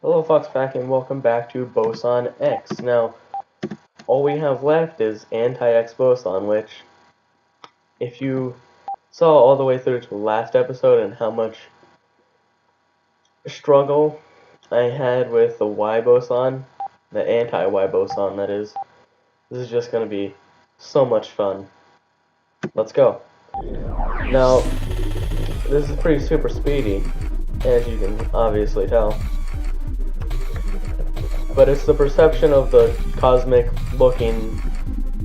Hello Fox back and welcome back to Boson X. Now, all we have left is anti-X Boson, which, if you saw all the way through to the last episode and how much struggle I had with the Y Boson, the anti-Y Boson that is, this is just going to be so much fun. Let's go. Now, this is pretty super speedy, as you can obviously tell. But it's the perception of the cosmic looking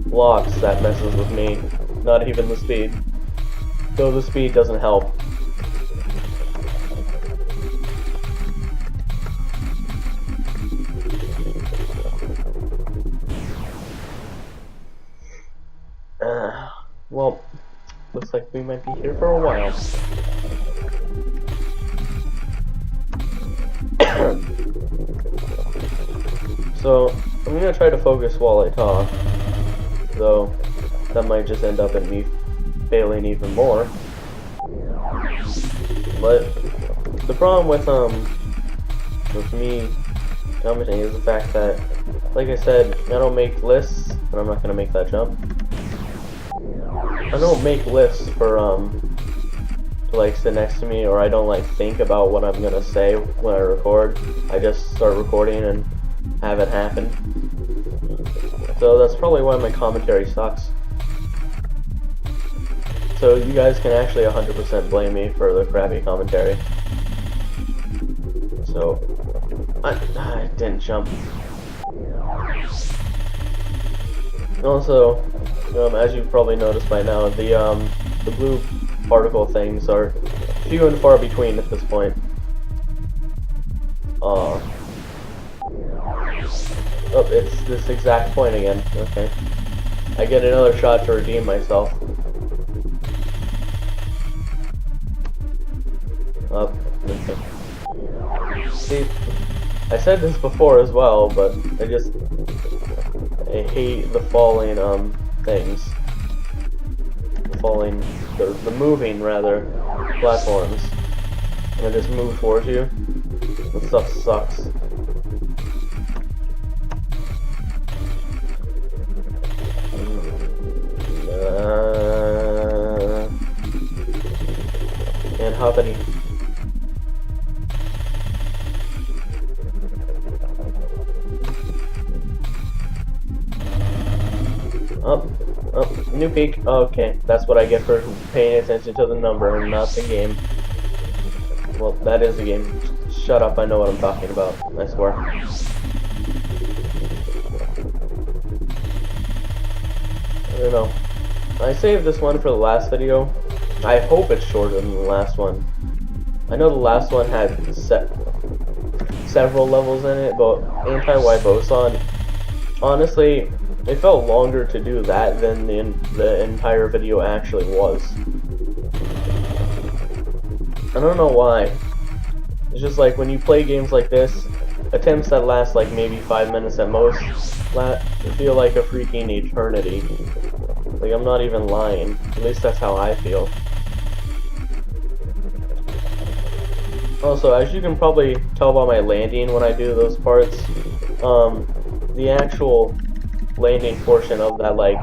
blocks that messes with me, not even the speed. Though the speed doesn't help. Well, looks like we might be here for a while. So, I'm gonna try to focus while I talk, though that might just end up in me failing even more. But the problem with me commenting is the fact that, like I said, I don't make lists, and I'm not gonna make that jump. I don't make lists for to like sit next to me, or I don't like think about what I'm gonna say when I record. I just start recording and have it happen. So that's probably why my commentary sucks. So you guys can actually 100% blame me for the crappy commentary. So I didn't jump. Also, as you've probably noticed by now, the blue particle things are few and far between at this point. Oh, it's this exact point again. Okay. I get another shot to redeem myself. Oh, okay. See, I said this before as well, but I hate the falling, things. The moving, rather, platforms. And they just move towards you. This stuff sucks. And hoppity. Oh, new peak. Okay, that's what I get for paying attention to the number and not the game. Well, that is the game. Shut up, I know what I'm talking about, I swear. I don't know. I saved this one for the last video. I hope it's shorter than the last one. I know the last one had several levels in it, but anti-Y Boson, honestly, it felt longer to do that than the entire video actually was. I don't know why. It's just like when you play games like this, attempts that last like maybe 5 minutes at most, feel like a freaking eternity. Like, I'm not even lying. At least that's how I feel. Also, as you can probably tell by my landing when I do those parts, the actual landing portion of that, like,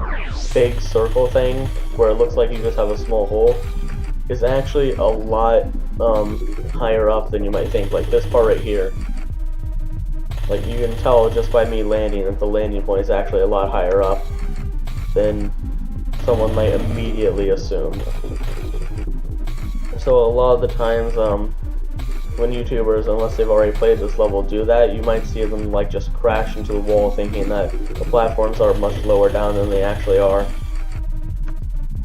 big circle thing, where it looks like you just have a small hole, is actually a lot, higher up than you might think. Like, this part right here. Like, you can tell just by me landing that the landing point is actually a lot higher up than someone might immediately assume. So a lot of the times, when YouTubers, unless they've already played this level, do that, you might see them like just crash into the wall thinking that the platforms are much lower down than they actually are.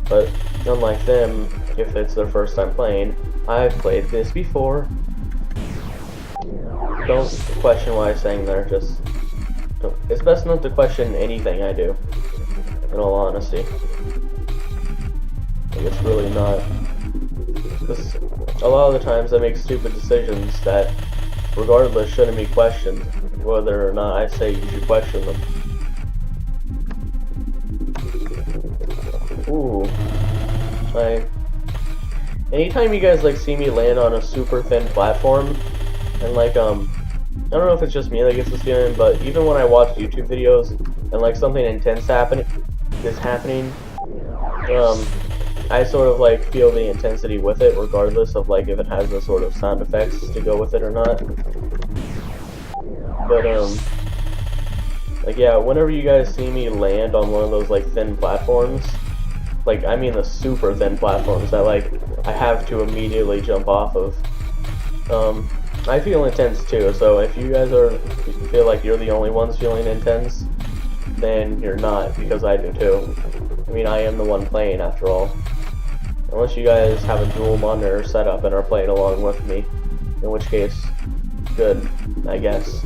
But unlike them, if it's their first time playing, I've played this before. Don't question what I'm saying there, just don't. It's best not to question anything I do, in all honesty. Like, it's really not. Because a lot of the times I make stupid decisions that, regardless, shouldn't be questioned, whether or not I say you should question them. Ooh. Anytime you guys like see me land on a super thin platform and like I don't know if it's just me that gets this feeling, but even when I watch YouTube videos and like something intense is happening, I sort of like feel the intensity with it, regardless of like if it has the sort of sound effects to go with it or not. But like yeah, whenever you guys see me land on one of those like thin platforms, like I mean the super thin platforms that like I have to immediately jump off of, I feel intense too. So if you guys feel like you're the only ones feeling intense, then you're not, because I do too. I mean, I am the one playing after all. Unless you guys have a dual monitor setup and are playing along with me, in which case, good, I guess.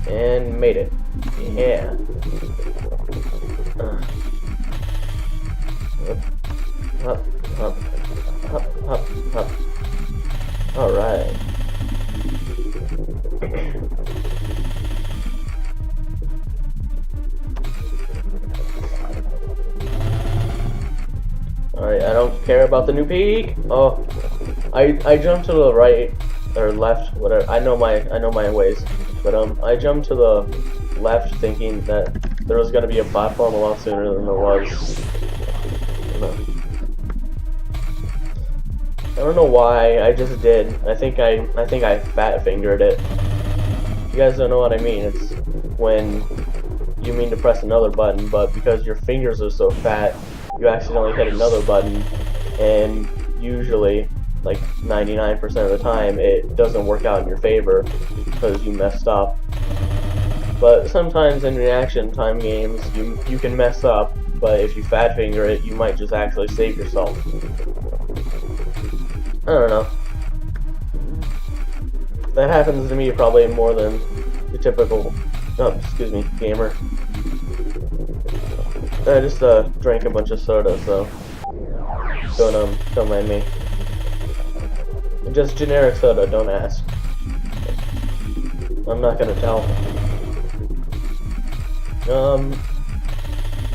And made it. Yeah. Up. Alright. Alright, I don't care about the new peak. Oh, I jumped to the right or left, whatever. I know my ways, but I jumped to the left thinking that there was gonna be a platform a lot sooner than there was. I don't know why. I just did. I think I fat fingered it. You guys don't know what I mean. It's when you mean to press another button, but because your fingers are so fat, you accidentally hit another button, and usually, like 99% of the time, it doesn't work out in your favor because you messed up. But sometimes in reaction time games, you can mess up, but if you fat finger it, you might just actually save yourself. I don't know. That happens to me probably more than the typical, gamer. I just drank a bunch of soda, so don't mind me. Just generic soda, don't ask. I'm not gonna tell.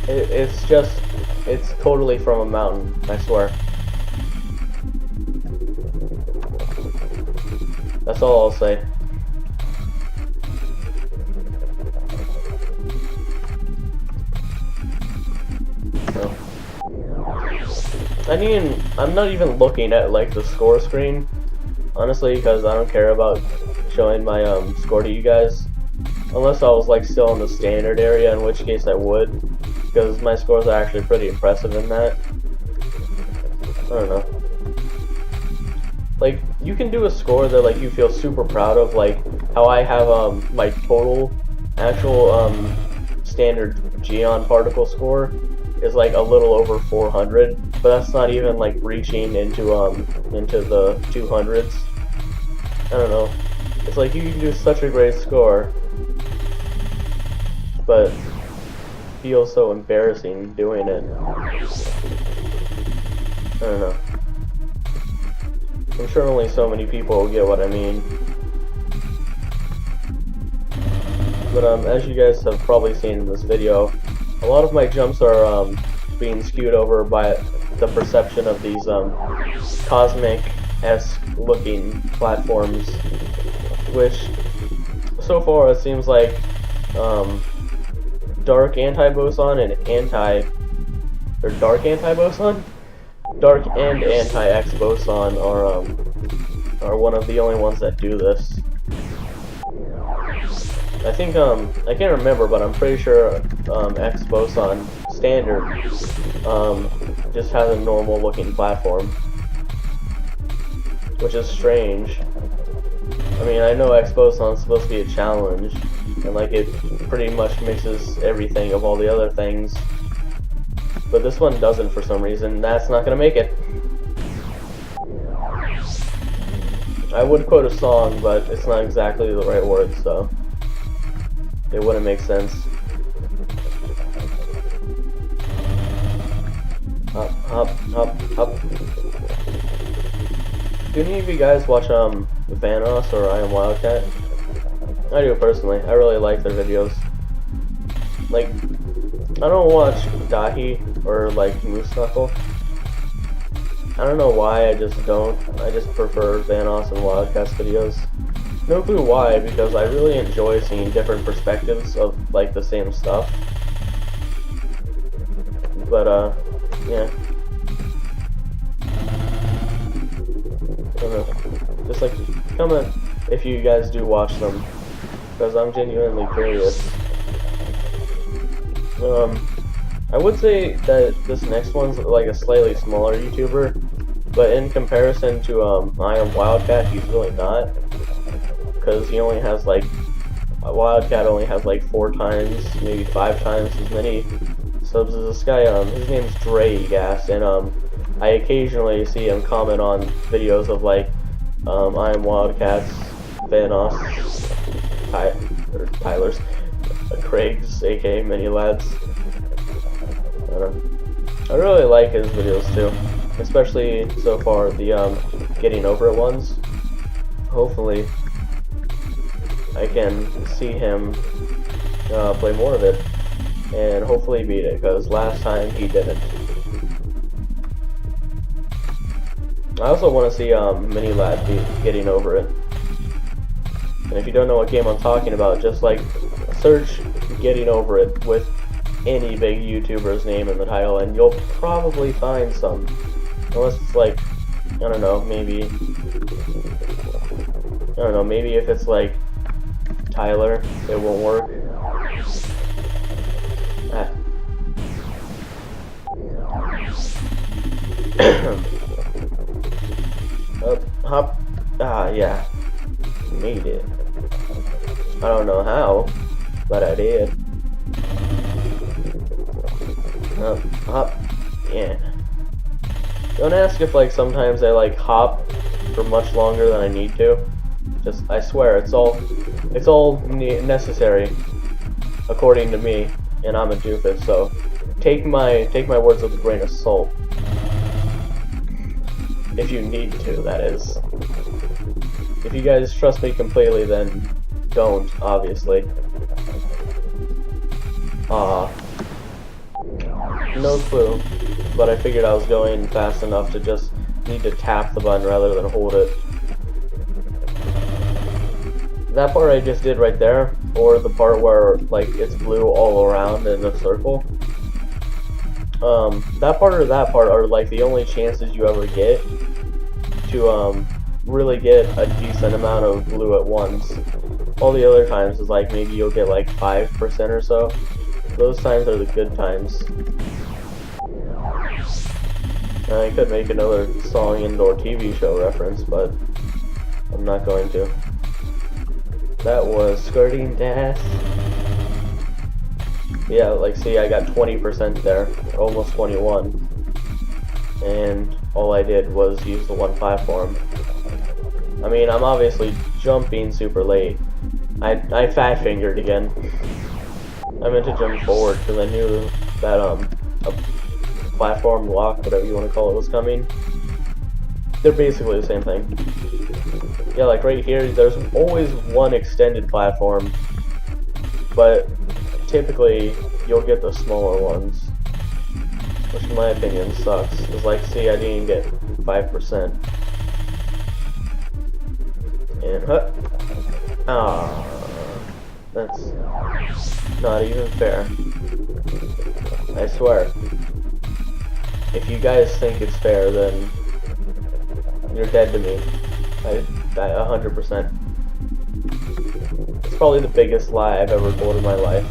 It's totally from a mountain, I swear. That's all I'll say. No. I'm not even looking at like the score screen, honestly, because I don't care about showing my score to you guys, unless I was like still in the standard area, in which case I would, because my scores are actually pretty impressive in that. I don't know. Like, you can do a score that like you feel super proud of, like how I have my total actual standard Geon particle score is like a little over 400, but that's not even like reaching into the 200s. I don't know. It's like you can do such a great score, but feel so embarrassing doing it. I don't know. I'm sure only so many people will get what I mean. But as you guys have probably seen in this video, a lot of my jumps are being skewed over by the perception of these cosmic-esque looking platforms, which so far it seems like dark anti-boson and dark anti-boson? Dark and anti-X boson are one of the only ones that do this. I think I can't remember, but I'm pretty sure X boson standard just has a normal looking platform, which is strange. I mean, I know X boson is supposed to be a challenge, and like it pretty much mixes everything of all the other things. But this one doesn't for some reason. That's not gonna make it. I would quote a song, but it's not exactly the right word, so it wouldn't make sense. Up. Do any of you guys watch Vanos or I Am Wildcat? I do personally. I really like their videos. Like, I don't watch Dahi or like Moose Knuckle. I don't know why, I just don't. I just prefer Vanoss and Wildcats videos. No clue why, because I really enjoy seeing different perspectives of like the same stuff. But yeah. I don't know. Just like comment if you guys do watch them, because I'm genuinely curious. I would say that this next one's like a slightly smaller YouTuber, but in comparison to I Am Wildcat, he's really not, because he only has like Wildcat only has like 4 times, maybe 5 times as many subs as this guy. His name's Dregas, and I occasionally see him comment on videos of like I Am Wildcats, Vanoss, Tyler's, Craig's, aka Mini Lads. I really like his videos too, especially so far the getting over it ones. Hopefully, I can see him play more of it, and hopefully beat it, because last time he didn't. I also want to see Mini Lad getting over it. And if you don't know what game I'm talking about, just like search Getting Over It with any big YouTuber's name in the title, and you'll probably find some. Unless it's like, I don't know, maybe if it's like Tyler, it won't work. Up, hop, yeah, made it. I don't know how, but I did. Up, hop, yeah. Don't ask if like sometimes I like hop for much longer than I need to. Just, I swear, it's all necessary, according to me, and I'm a doofus. So take my words with a grain of salt. If you need to, that is. If you guys trust me completely, then don't, obviously. No clue, but I figured I was going fast enough to just need to tap the button rather than hold it. That part I just did right there, or the part where like it's blue all around in a circle. That part or that part are like the only chances you ever get to really get a decent amount of blue at once. All the other times is like maybe you'll get like 5% or so. Those times are the good times. I could make another song indoor TV show reference, but I'm not going to. That was Skirting Dash. Yeah, like see, I got 20% there, almost 21. And all I did was use the 1-5 form. I mean, I'm obviously jumping super late. I fat fingered again. I meant to jump forward because I knew that a platform lock, whatever you want to call it, was coming. They're basically the same thing. Yeah, like right here, there's always one extended platform, but typically you'll get the smaller ones, which in my opinion sucks. Cause like, see, I didn't get 5%. And that's not even fair. I swear. If you guys think it's fair, then you're dead to me. I 100%. It's probably the biggest lie I've ever told in my life.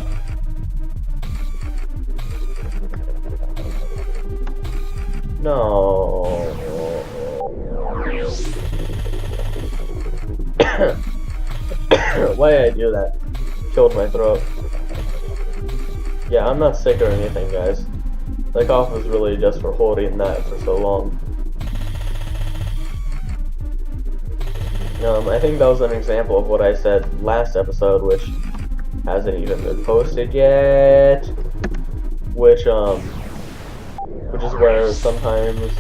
No. Why did I do that? Killed my throat. Yeah, I'm not sick or anything, guys. The cough was really just for holding that for so long. I think that was an example of what I said last episode, which hasn't even been posted yet. Which is where sometimes,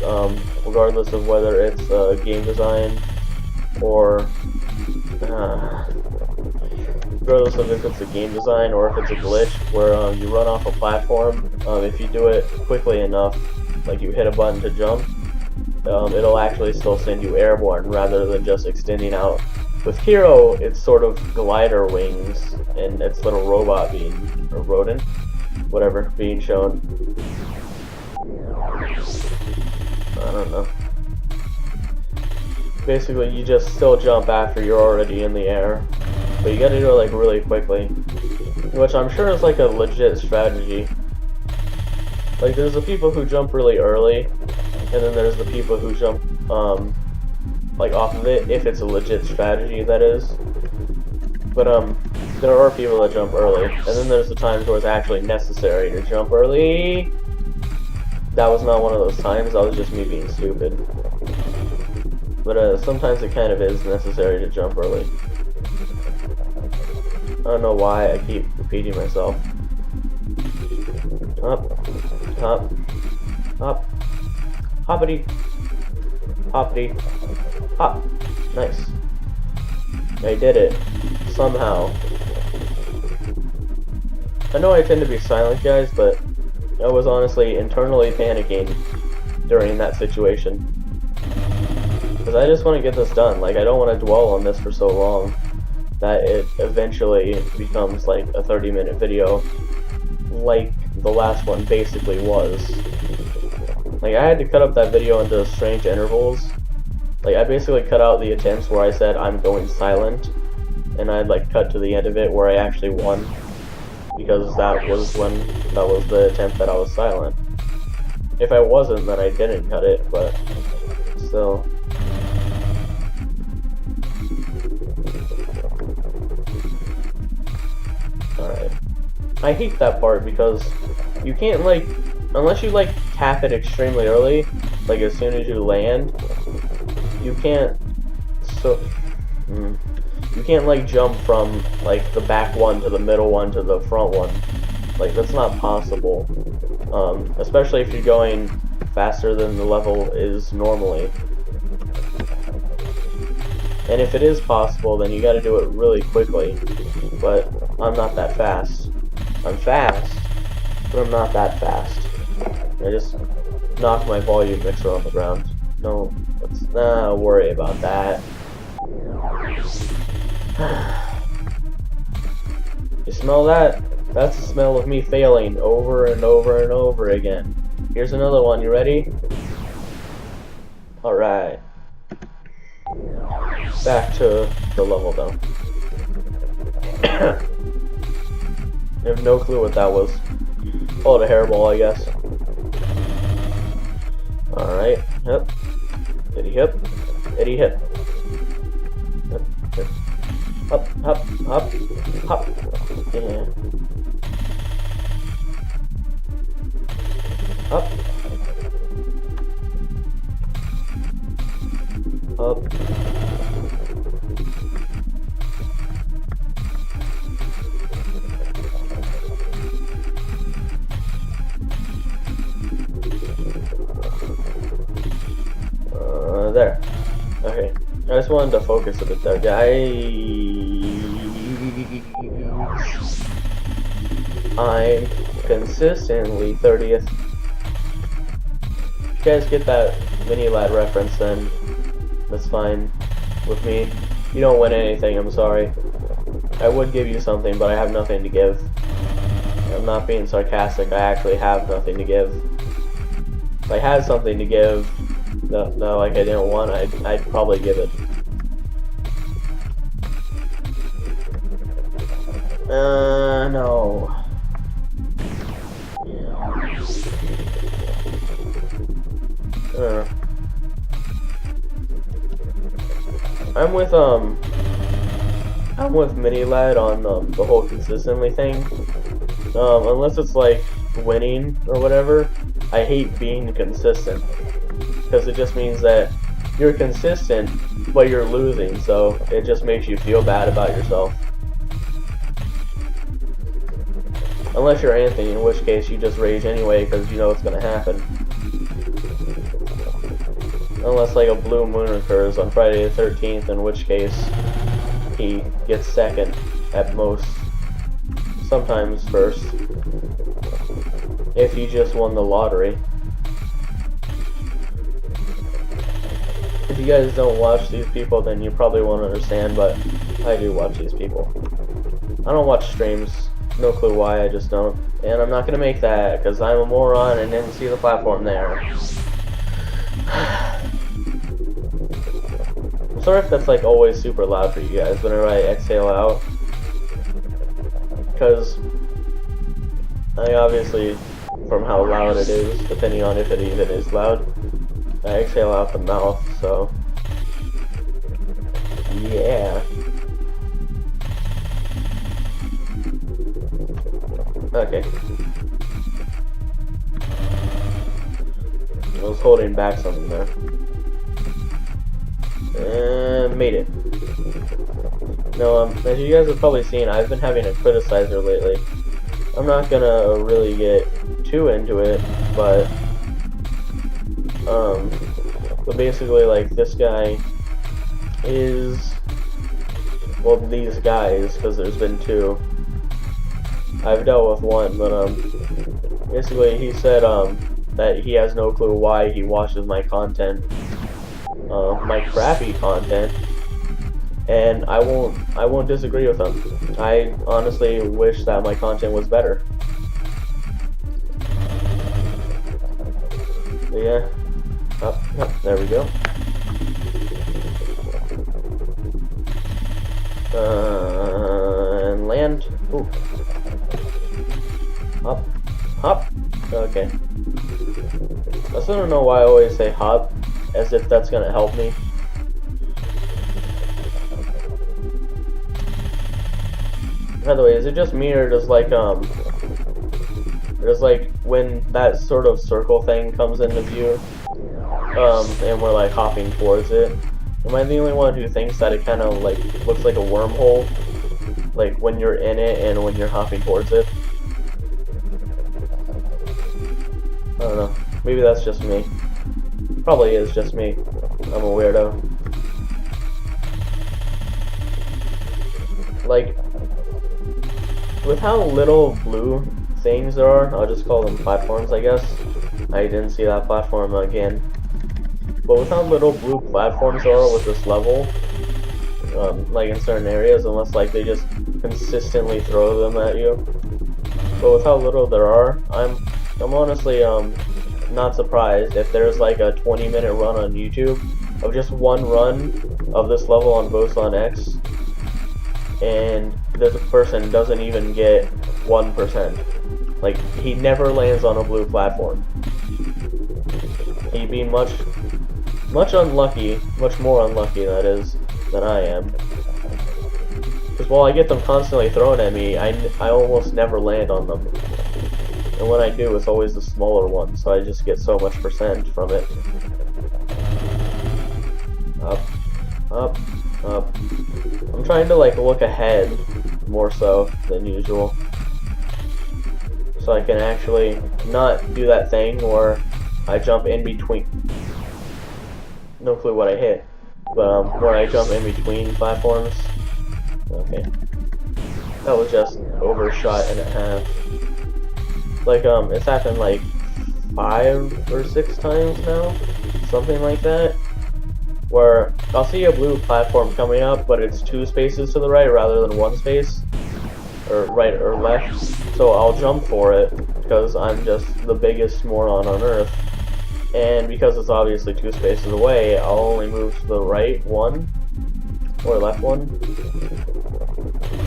regardless of whether it's game design or regardless of if it's a game design or if it's a glitch, where you run off a platform. If you do it quickly enough, like you hit a button to jump, it'll actually still send you airborne rather than just extending out. With Hero, it's sort of glider wings and its little robot being, or rodent, whatever, being shown. I don't know. Basically, you just still jump after you're already in the air, but you gotta do it like really quickly, which I'm sure is like a legit strategy. Like, there's the people who jump really early, and then there's the people who jump like off of it, if it's a legit strategy, that is. But there are people that jump early, and then there's the times where it's actually necessary to jump early. That was not one of those times, that was just me being stupid. But sometimes it kind of is necessary to jump early. I don't know why I keep repeating myself. Up, up, up, hoppity, hoppity, hop. Nice. I did it. Somehow. I know I tend to be silent, guys, but I was honestly internally panicking during that situation. Because I just want to get this done. Like, I don't want to dwell on this for so long that it eventually becomes like a 30-minute video, like the last one basically was. Like, I had to cut up that video into strange intervals. Like, I basically cut out the attempts where I said I'm going silent, and I'd like cut to the end of it where I actually won, because that was the attempt that I was silent. If I wasn't, then I didn't cut it, but still. Alright. I hate that part because you can't, like, unless you like tap it extremely early, like as soon as you land, you can't you can't like jump from like the back one to the middle one to the front one. Like, that's not possible. Especially if you're going faster than the level is normally. And if it is possible, then you gotta do it really quickly. But I'm not that fast. I'm fast, but I'm not that fast. I just knocked my volume mixer on the ground. No, let's not worry about that. You smell that? That's the smell of me failing over and over and over again. Here's another one, you ready? Alright. Back to the level though. I have no clue what that was. Call it a hairball, I guess. Alright, hip. Hitty hip. Hitty hip. Hip, hip. Hop, hop, hop, hop. Yeah. Up. Up. There. Okay. I just wanted to focus a bit there, guys. I'm consistently 30th. If you guys get that mini lad reference, then that's fine with me. You don't win anything, I'm sorry. I would give you something, but I have nothing to give. I'm not being sarcastic, I actually have nothing to give. If I had something to give, no, like I didn't want, I'd probably give it. No. I'm with Mini Lad on the whole consistently thing. Unless it's like winning or whatever, I hate being consistent. Because it just means that you're consistent, but you're losing, so it just makes you feel bad about yourself. Unless you're Anthony, in which case you just rage anyway because you know it's gonna happen. Unless like a blue moon occurs on Friday the 13th, in which case he gets second. at most. Sometimes first. If you just won the lottery. If you guys don't watch these people, then you probably won't understand, but I do watch these people. I don't watch streams. No clue why, I just don't. And I'm not gonna make that, because I'm a moron and didn't see the platform there. I'm sorry if that's like always super loud for you guys whenever I exhale out. Because I obviously, from how loud it is, depending on if it even is loud, I exhale out the mouth, so yeah. Okay. I was holding back something there. And made it. No, as you guys have probably seen, I've been having a criticizer lately. I'm not gonna really get too into it, but basically, like, this guy is, well, these guys, because there's been two. I've dealt with one, but, basically, he said, that he has no clue why he watches my content, my crappy content, and I won't disagree with him. I honestly wish that my content was better. But yeah. Up, there we go. And land. Ooh. Hop. Hop. Okay. I still don't know why I always say hop, as if that's gonna help me. By the way, is it just me, or does like when that sort of circle thing comes into view, and we're like hopping towards it, am I the only one who thinks that it kind of like looks like a wormhole, like when you're in it and when you're hopping towards it? I don't know. Maybe that's just me. Probably is just me. I'm a weirdo. Like, with how little blue things there are, I'll just call them platforms, I guess. I didn't see that platform again. But with how little blue platforms there are with this level, like in certain areas, unless like they just consistently throw them at you. But with how little there are, I'm honestly not surprised if there's like a 20-minute run on YouTube of just one run of this level on Boson X, and this person doesn't even get 1%. Like, he never lands on a blue platform. He'd be much unlucky, much more unlucky, that is, than I am. Because while I get them constantly thrown at me, I almost never land on them. And when I do, it's always the smaller one, so I just get so much percent from it. Up, up, up. I'm trying to like look ahead more so than usual, so I can actually not do that thing where I jump in between. No clue what I hit, but where I jump in between platforms. Okay, that was just overshot and a half. Like it's happened like 5 or 6 times now, something like that. Where I'll see a blue platform coming up, but it's 2 spaces to the right rather than 1 space, or right or left. So I'll jump for it because I'm just the biggest moron on earth, and because it's obviously 2 spaces away, I'll only move to the right 1 or left 1.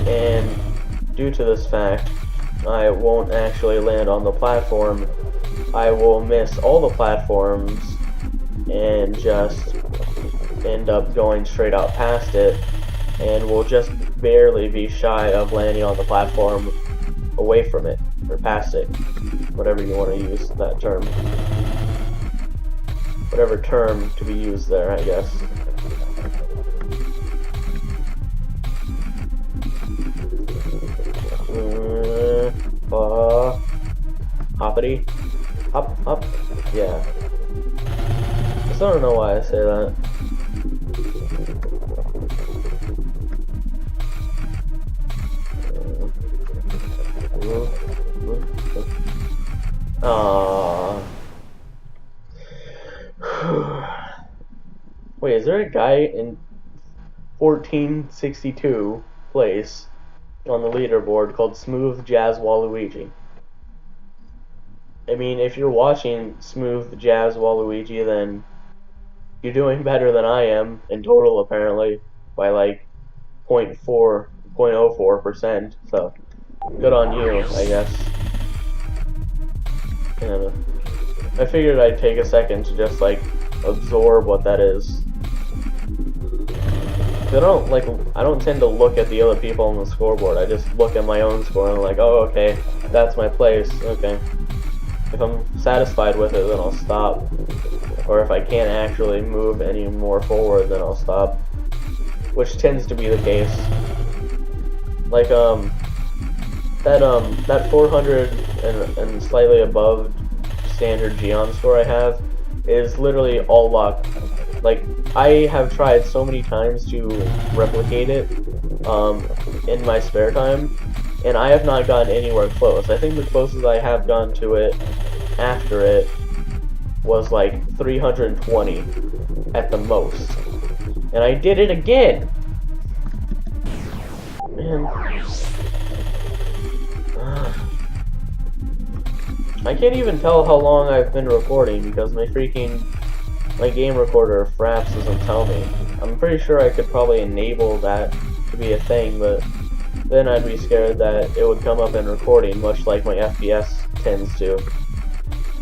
And due to this fact, I won't actually land on the platform. I will miss all the platforms and just end up going straight out past it, and will just barely be shy of landing on the platform away from it, or past it, whatever you want to use that term. Whatever term to be used there, I guess. Hoppity. Hop, hop. Yeah. I still don't know why I say that. Aww. Wait, is there a guy in 1462 place on the leaderboard called Smooth Jazz Waluigi? I mean, if you're watching Smooth Jazz Waluigi, then you're doing better than I am in total, apparently, by like 0.04%. So, good on you, I guess. And I figured I'd take a second to just like absorb what that is. I don't tend to look at the other people on the scoreboard. I just look at my own score and I'm like, oh, okay, that's my place. Okay. If I'm satisfied with it, then I'll stop. Or if I can't actually move any more forward, then I'll stop. Which tends to be the case. Like, that 400 and slightly above standard Geon score I have is literally all luck. Like, I have tried so many times to replicate it in my spare time, and I have not gotten anywhere close. I think the closest I have gone to it after it was like 320 at the most. And I did it again! Man. I can't even tell how long I've been recording because my game recorder Fraps doesn't tell me. I'm pretty sure I could probably enable that to be a thing, but then I'd be scared that it would come up in recording, much like my FPS tends to.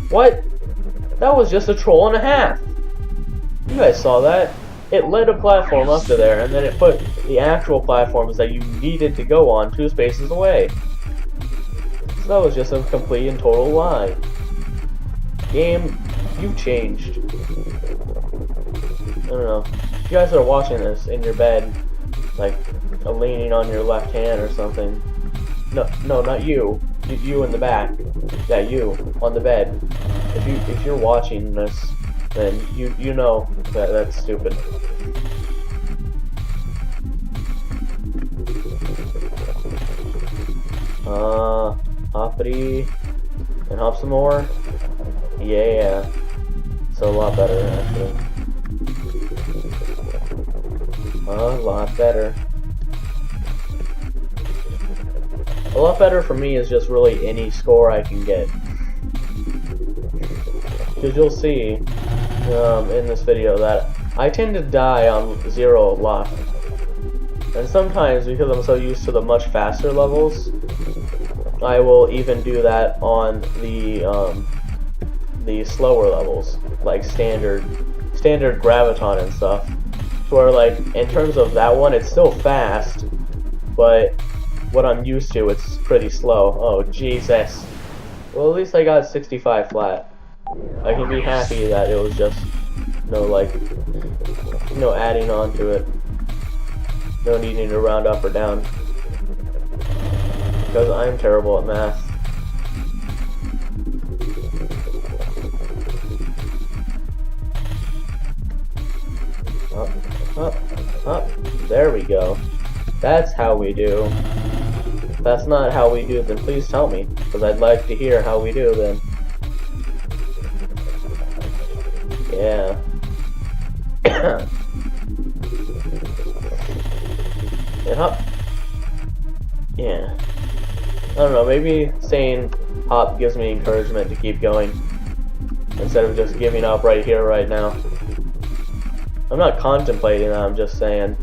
What? That was just a troll and a half! You guys saw that? It led a platform up to there, and then it put the actual platforms that you needed to go on 2 spaces away. So that was just a complete and total lie. Game, you've changed. I don't know. If you guys are watching this in your bed, like leaning on your left hand or something. No, not you. You in the back. Yeah, you on the bed. If you're watching this, then you know that that's stupid. Hoppity and hop some more. Yeah. So a lot better actually. A lot better. A lot better for me is just really any score I can get. Because you'll see in this video that I tend to die on 0 a lot. And sometimes, because I'm so used to the much faster levels, I will even do that on the slower levels, like standard graviton and stuff. Where like in terms of that one, it's still fast, but what I'm used to, it's pretty slow. Oh Jesus! Well, at least I got 65 flat. I can be happy that it was just no adding on to it. No needing to round up or down. Because I'm terrible at math. Up. There we go. That's how we do. If that's not how we do, then please tell me. Because I'd like to hear how we do then. Yeah. And hop. Yeah. I don't know, maybe saying hop gives me encouragement to keep going. Instead of just giving up right here, right now. I'm not contemplating that, I'm just saying,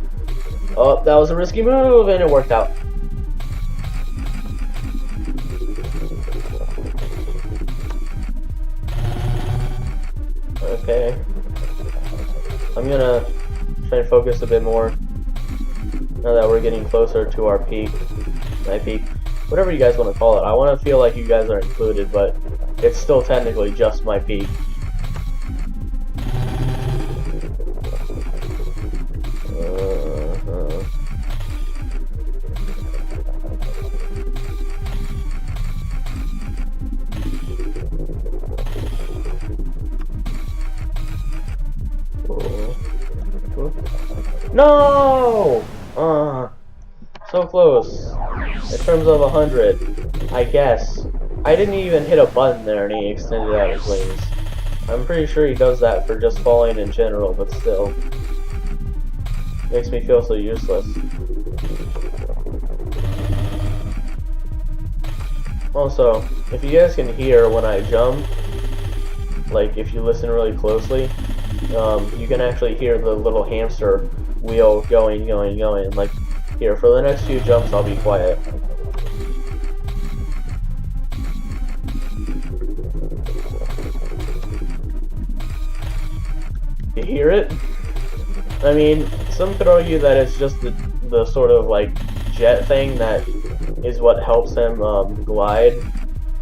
oh, that was a risky move, and it worked out. Okay. I'm gonna try and focus a bit more, now that we're getting closer to our peak. My peak. Whatever you guys want to call it. I want to feel like you guys are included, but it's still technically just my peak. No! So close. In terms of 100. I guess. I didn't even hit a button there and he extended out his wings. I'm pretty sure he does that for just falling in general, but still. Makes me feel so useless. Also, if you guys can hear when I jump, like if you listen really closely, you can actually hear the little hamster wheel going. Like, here, for the next few jumps, I'll be quiet. You hear it? I mean, some could argue that it's just the sort of like jet thing that is what helps him glide.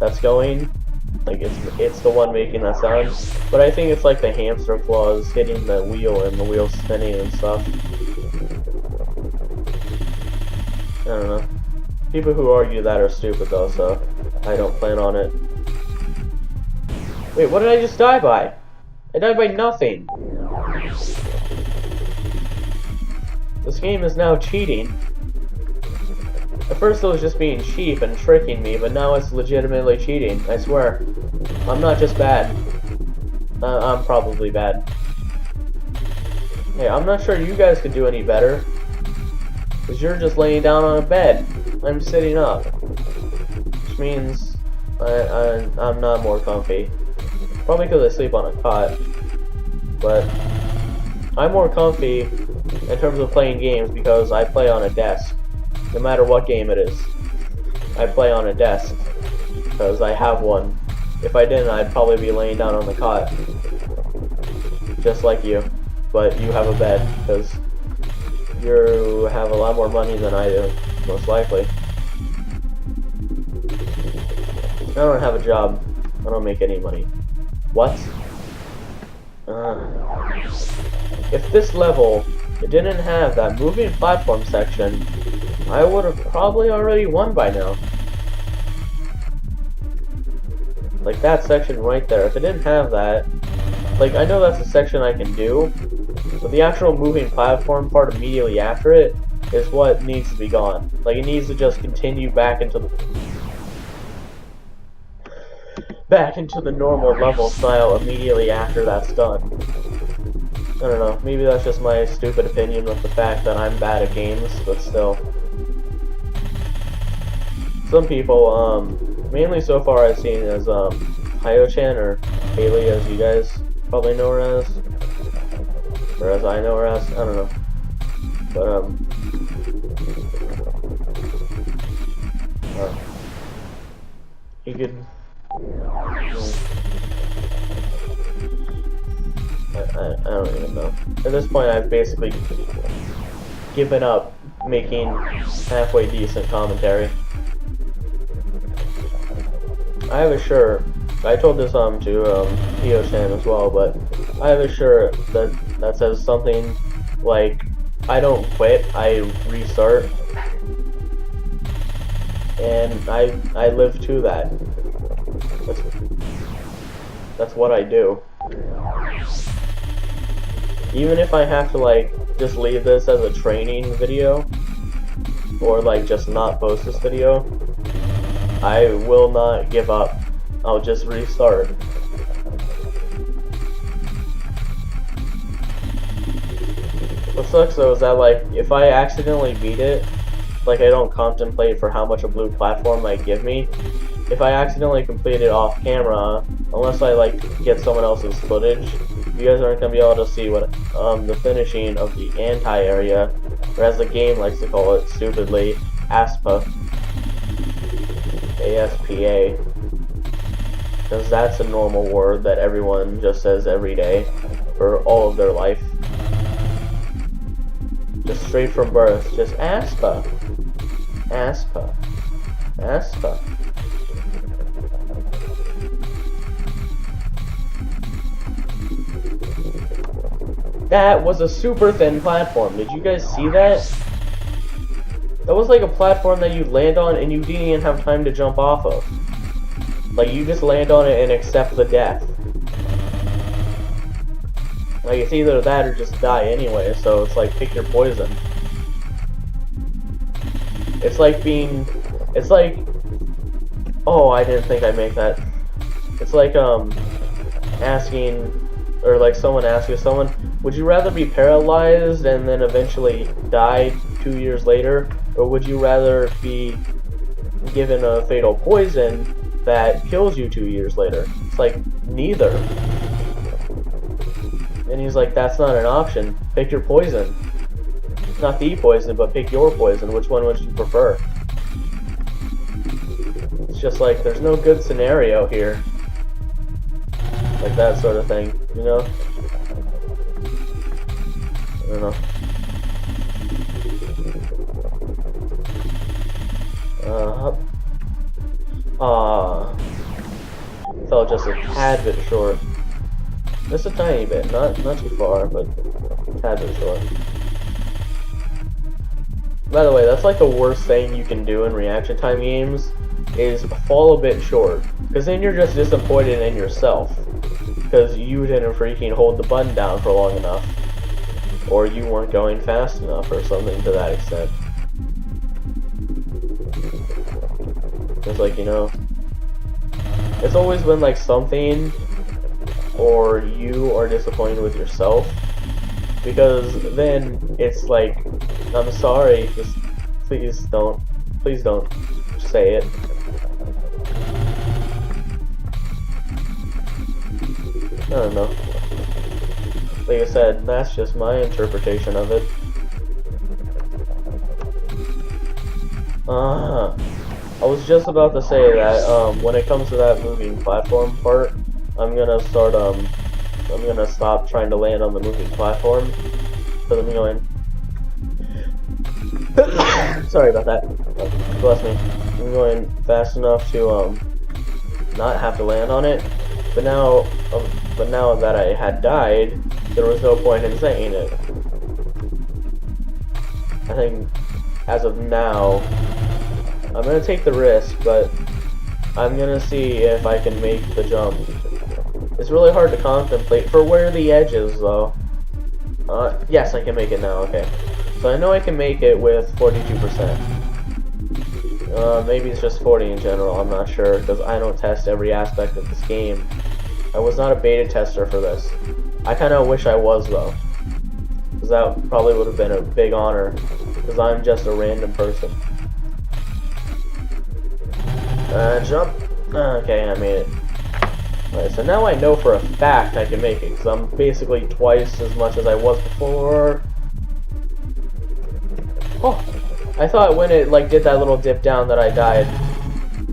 That's going. Like it's the one making that sound. But I think it's like the hamster claws hitting the wheel and the wheel spinning and stuff. I don't know. People who argue that are stupid though, so I don't plan on it. Wait, what did I just die by? I died by nothing. This game is now cheating. At first it was just being cheap and tricking me, but now it's legitimately cheating, I swear. I'm not just bad. I'm probably bad. Hey, I'm not sure you guys could do any better. Because you're just laying down on a bed. I'm sitting up. Which means I'm not more comfy. Probably because I sleep on a cot. But I'm more comfy in terms of playing games because I play on a desk. No matter what game it is. I play on a desk. Because I have one. If I didn't, I'd probably be laying down on the cot. Just like you. But you have a bed. Because you have a lot more money than I do. Most likely. I don't have a job. I don't make any money. What? If this level didn't have that moving platform section, I would have probably already won by now. Like that section right there. If it didn't have that, like I know that's a section I can do, but the actual moving platform part immediately after it is what needs to be gone. Like it needs to just continue back into the normal level style immediately after that's done. I don't know, maybe that's just my stupid opinion with the fact that I'm bad at games, but still. Some people, mainly so far I've seen as Hayo-chan or Haley as you guys probably know her as. Or as I know her as, I don't know. But you could I don't even know. At this point, I've basically given up making halfway decent commentary. I have a shirt. I told this to Pio-chan as well, but I have a shirt that says something like, "I don't quit, I restart," and I live to that. That's what I do. Even if I have to like just leave this as a training video or like just not post this video, I will not give up. I'll just restart. What sucks though is that like if I accidentally beat it, like I don't contemplate for how much a blue platform might give me. If I accidentally complete it off camera, unless I like get someone else's footage, you guys aren't gonna be able to see what the finishing of the anti-area, or as the game likes to call it stupidly, ASPA. ASPA. Because that's a normal word that everyone just says every day for all of their life. Just straight from birth, just ASPA. ASPA. ASPA. That was a super thin platform. Did you guys see that? That was like a platform that you land on and you didn't even have time to jump off of. Like you just land on it and accept the death. Like it's either that or just die anyway, so it's like pick your poison. It's like Oh, I didn't think I'd make that. It's like, asking, or like someone asking someone, would you rather be paralyzed and then eventually die 2 years later, or would you rather be given a fatal poison that kills you 2 years later? It's like, neither. And he's like, that's not an option. Pick your poison. Not the poison, but pick your poison. Which one would you prefer? It's just like, there's no good scenario here. Like that sort of thing, you know? I don't know. Fell just a tad bit short. Just a tiny bit, not too far, but a tad bit short. By the way, that's like the worst thing you can do in reaction time games, is fall a bit short. Because then you're just disappointed in yourself. Because you didn't freaking hold the button down for long enough. Or you weren't going fast enough, or something to that extent. It's like, you know, it's always when like something, or you are disappointed with yourself. Because then it's like, I'm sorry, just please don't say it. I don't know. Like I said, that's just my interpretation of it. I was just about to say that, when it comes to that moving platform part, I'm gonna stop trying to land on the moving platform, because I'm going... Sorry about that. Bless me. I'm going fast enough to, not have to land on it, but now that I had died, there was no point in saying it. I think, as of now, I'm gonna take the risk, but I'm gonna see if I can make the jump. It's really hard to contemplate for where the edge is, though. Yes, I can make it now, okay. So I know I can make it with 42%. Maybe it's just 40 in general, I'm not sure, because I don't test every aspect of this game. I was not a beta tester for this. I kinda wish I was, though. Because that probably would have been a big honor, because I'm just a random person. Jump. Okay, I made it. Alright, so now I know for a fact I can make it, because I'm basically twice as much as I was before. Oh, I thought when it like did that little dip down that I died.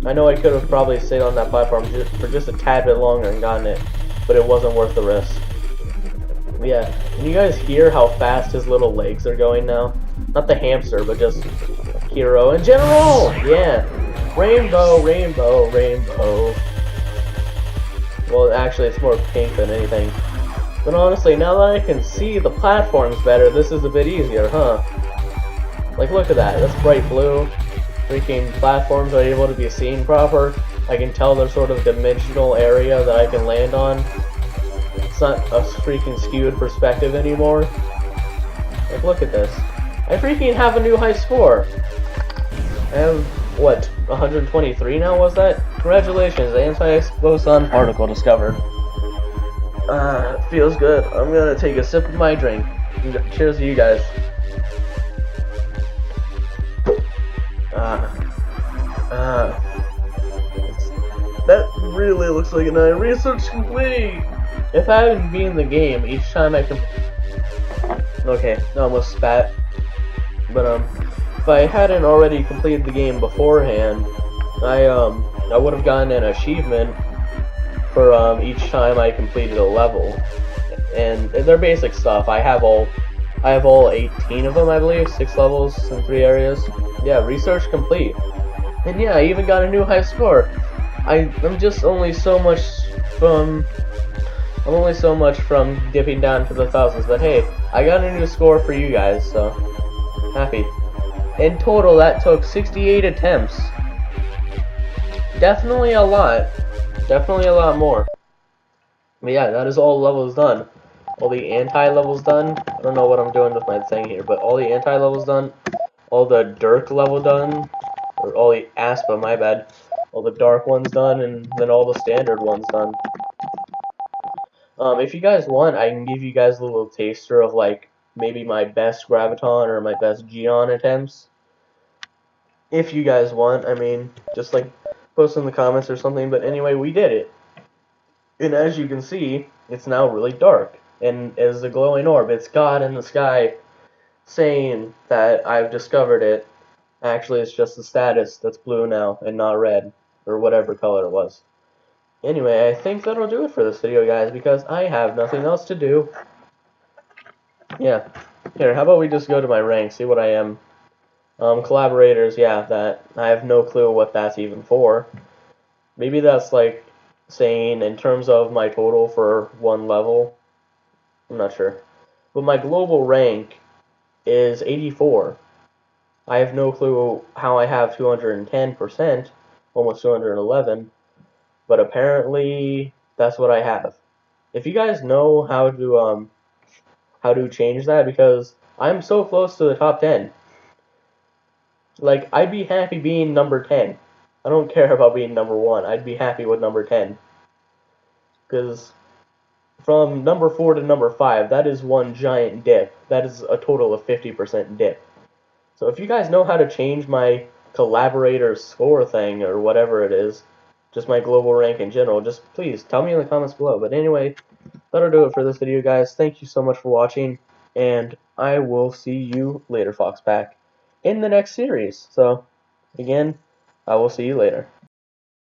I know I could have probably stayed on that platform for just a tad bit longer and gotten it, but it wasn't worth the risk. But yeah, can you guys hear how fast his little legs are going now? Not the hamster, but just Hero in general! Yeah! Rainbow, rainbow, rainbow. Well, actually, it's more pink than anything. But honestly, now that I can see the platforms better, this is a bit easier, huh? Like, look at that. That's bright blue. Freaking platforms are able to be seen proper. I can tell there's sort of dimensional area that I can land on. It's not a freaking skewed perspective anymore. Like, look at this. I freaking have a new high score. I have, what, 123 now, was that? Congratulations, anti-Boson particle discovered. Feels good. I'm gonna take a sip of my drink. Cheers to you guys. That really looks like a nice research complete! If I hadn't been in the game, each time I can... Okay, I almost spat. But, if I hadn't already completed the game beforehand, I would have gotten an achievement for, each time I completed a level. And they're basic stuff. I have all 18 of them, I believe, 6 levels in 3 areas. Yeah, research complete. And yeah, I even got a new high score. I'm just only so much from dipping down to the thousands, but hey, I got a new score for you guys, so happy. In total, that took 68 attempts. Definitely a lot. Definitely a lot more. But yeah, that is all levels done. All the anti-levels done. I don't know what I'm doing with my thing here, but all the anti-levels done. All the Dirk level done. Or all the Aspa, my bad. all the dark ones done, and then all the standard ones done. If you guys want, I can give you guys a little taster of like maybe my best Graviton or my best Geon attempts. If you guys want, I mean, just like post in the comments or something. But anyway, we did it. And as you can see, it's now really dark. And as a glowing orb, it's God in the sky saying that I've discovered it. Actually, it's just the status that's blue now and not red, or whatever color it was. Anyway, I think that'll do it for this video, guys, because I have nothing else to do. Yeah. Here, how about we just go to my rank, see what I am. Collaborators, yeah, that I have no clue what that's even for. Maybe that's like saying in terms of my total for one level. I'm not sure. But my global rank is 84. I have no clue how I have 210%, almost 211, but apparently that's what I have. If you guys know how to change that, because I'm so close to the top 10. Like, I'd be happy being number 10. I don't care about being number 1. I'd be happy with number 10. Because from number 4 to number 5, that is one giant dip. That is a total of 50% dip. So if you guys know how to change my collaborator score thing, or whatever it is, just my global rank in general, just please tell me in the comments below. But anyway, that'll do it for this video, guys. Thank you so much for watching, and I will see you later, Foxpack, in the next series. So, again, I will see you later.